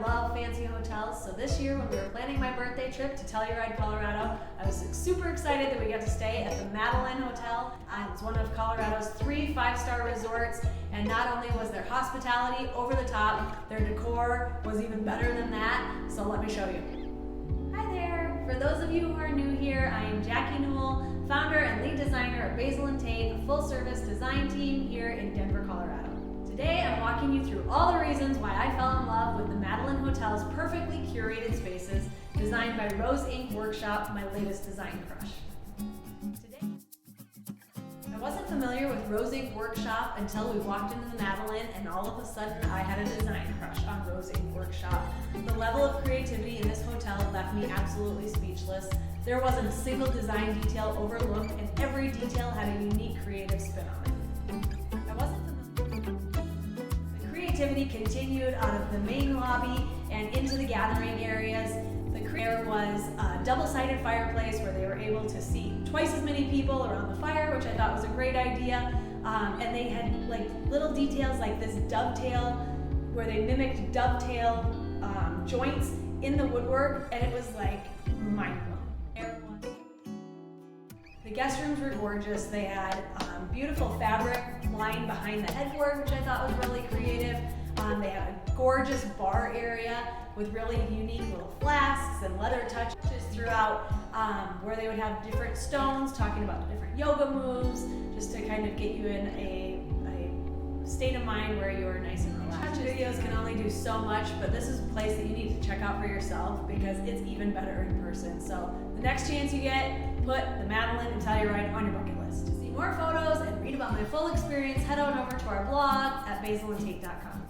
love fancy hotels, so this year when we were planning my birthday trip to Telluride, Colorado, I was super excited that we got to stay at the Madeline Hotel. It's one of Colorado's 3 5-star resorts, and not only was their hospitality over the top, their decor was even better than that, so let me show you. Hi there! For those of you who are new here, I am Jackie Newell, founder and lead designer at Basil Tate, a full-service design team here in Denver, Colorado. Today I'm walking you through all the reasons why I fell in love with the Madeline Hotel's perfectly curated spaces designed by Rose Ink Workshop, my latest design crush. I wasn't familiar with Rose Ink Workshop until we walked into the Madeline, and all of a sudden I had a design crush on Rose Ink Workshop. The level of creativity in this hotel left me absolutely speechless. There wasn't a single design detail overlooked, and every detail had a unique creative spin on it. The creativity continued out of the main lobby and into the gathering areas. There was a double-sided fireplace where they were able to seat twice as many people around the fire, which I thought was a great idea. And they had like little details like this dovetail where they mimicked dovetail joints in the woodwork, and it was like mind-blowing. The guest rooms were gorgeous. They had beautiful fabric lying behind the headboard, which I thought was really creative. They had a gorgeous bar area with really unique little flasks and leather touches throughout, where they would have different stones talking about different yoga moves, just to kind of get you in a state of mind where you are nice and relaxed. Videos can only do so much, but this is a place that you need to check out for yourself because it's even better in person. So the next chance you get, put the Madeline and Telluride on your bucket list. To see more photos and read about my full experience, head on over to our blog at basilandtate.com.